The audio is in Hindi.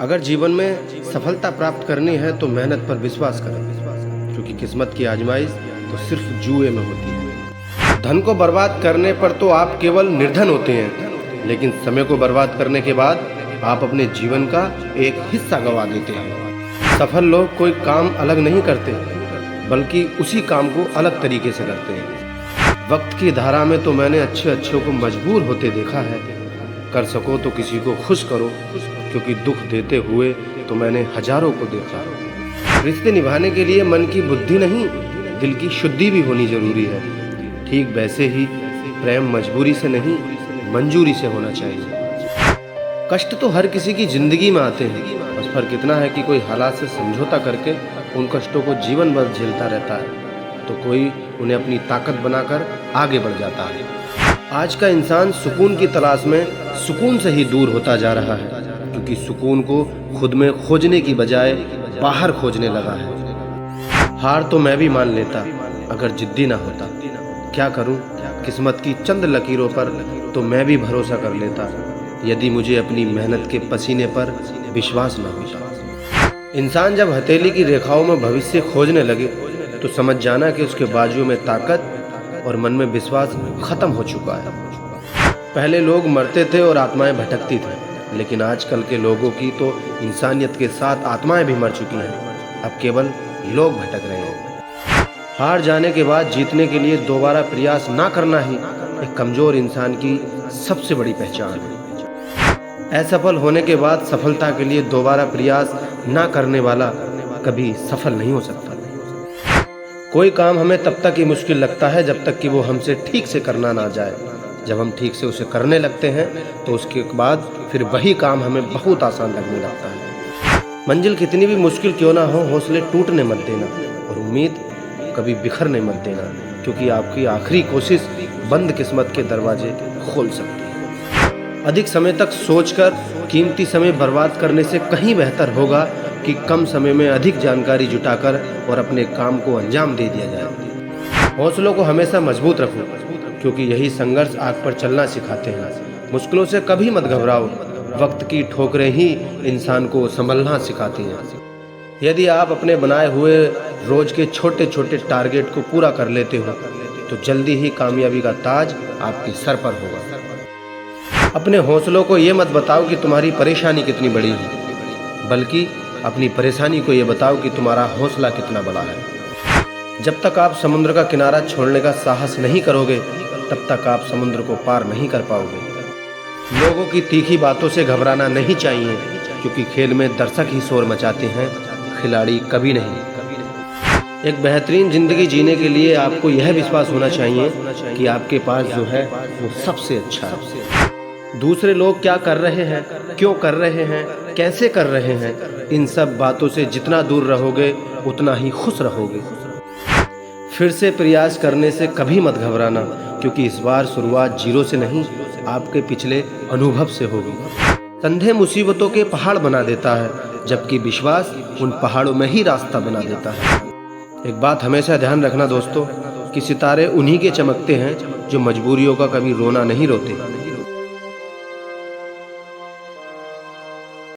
अगर जीवन में सफलता प्राप्त करनी है तो मेहनत पर विश्वास करें, क्योंकि किस्मत की आजमाइश तो सिर्फ जुए में होती है। धन को बर्बाद करने पर तो आप केवल निर्धन होते हैं, लेकिन समय को बर्बाद करने के बाद आप अपने जीवन का एक हिस्सा गंवा देते हैं। सफल लोग कोई काम अलग नहीं करते, बल्कि उसी काम को अलग तरीके से करते हैं। वक्त की धारा में तो मैंने अच्छे को मजबूर होते देखा है। कर सको तो किसी को खुश करो, क्योंकि दुख देते हुए तो मैंने हजारों को देखा। रिश्ते निभाने के लिए मन की बुद्धि नहीं, दिल की शुद्धि भी होनी जरूरी है। ठीक वैसे ही प्रेम मजबूरी से नहीं, मंजूरी से होना चाहिए। कष्ट तो हर किसी की जिंदगी में आते हैं, बस फर्क इतना है कि कोई हालात से समझौता करके उन कष्टों को जीवन भर झेलता रहता है, तो कोई उन्हें अपनी ताकत बनाकर आगे बढ़ जाता है। आज का इंसान सुकून की तलाश में सुकून से ही दूर होता जा रहा है, क्योंकि सुकून को खुद में खोजने की बजाय बाहर खोजने लगा है। हार तो मैं भी मान लेता अगर जिद्दी ना होता। क्या करूं, किस्मत की चंद लकीरों पर तो मैं भी भरोसा कर लेता, यदि मुझे अपनी मेहनत के पसीने पर विश्वास न होता। इंसान जब हथेली की रेखाओं में भविष्य खोजने लगे तो समझ जाना कि उसके बाजुओं में ताकत और मन में विश्वास खत्म हो चुका है। पहले लोग मरते थे और आत्माएं भटकती थी, लेकिन आजकल के लोगों की तो इंसानियत के साथ आत्माएं भी मर चुकी हैं। अब केवल लोग भटक रहे हैं। हार जाने के बाद जीतने के लिए दोबारा प्रयास ना करना ही एक कमजोर इंसान की सबसे बड़ी पहचान है। असफल होने के बाद सफलता के लिए दोबारा प्रयास ना करने वाला कभी सफल नहीं हो सकता। कोई काम हमें तब तक ही मुश्किल लगता है जब तक कि वो हमसे ठीक से करना ना जाए। जब हम ठीक से उसे करने लगते हैं तो उसके बाद फिर वही काम हमें बहुत आसान लगने लगता है। मंजिल कितनी भी मुश्किल क्यों ना हो, हौसले टूटने मत देना और उम्मीद कभी बिखरने मत देना, क्योंकि आपकी आखिरी कोशिश बंद किस्मत के दरवाजे खोल सकती है। अधिक समय तक सोचकर कीमती समय बर्बाद करने से कहीं बेहतर होगा कि कम समय में अधिक जानकारी जुटाकर और अपने काम को अंजाम दे दिया जाए। हौसलों को हमेशा मजबूत रखो, क्योंकि यही संघर्ष आग पर चलना सिखाते हैं। मुश्किलों से कभी मत घबराओ, वक्त की ठोकरें ही इंसान को संभलना सिखाती हैं। यदि आप अपने बनाए हुए रोज के छोटे छोटे टारगेट को पूरा कर लेते हो तो जल्दी ही कामयाबी का ताज आपके सर पर होगा। अपने हौसलों को ये मत बताओ कि तुम्हारी परेशानी कितनी बड़ी है, बल्कि अपनी परेशानी को ये बताओ कि तुम्हारा हौसला कितना बड़ा है। जब तक आप समुद्र का किनारा छोड़ने का साहस नहीं करोगे, तब तक आप समुद्र को पार नहीं कर पाओगे। लोगों की तीखी बातों से घबराना नहीं चाहिए, क्योंकि खेल में दर्शक ही शोर मचाते हैं, खिलाड़ी कभी नहीं। एक बेहतरीन जिंदगी जीने के लिए आपको यह विश्वास होना चाहिए कि आपके पास जो है वो सबसे अच्छा है। दूसरे लोग क्या कर रहे हैं, क्यों कर रहे हैं, कैसे कर रहे हैं, इन सब बातों से जितना दूर रहोगे उतना ही खुश रहोगे। फिर से प्रयास करने से कभी मत घबराना, क्योंकि इस बार शुरुआत जीरो से नहीं, आपके पिछले अनुभव से होगी। संदेह मुसीबतों के पहाड़ बना देता है, जबकि विश्वास उन पहाड़ों में ही रास्ता बना देता है। एक बात हमेशा ध्यान रखना दोस्तों, कि सितारे उन्हीं के चमकते हैं जो मजबूरियों का कभी रोना नहीं रोते।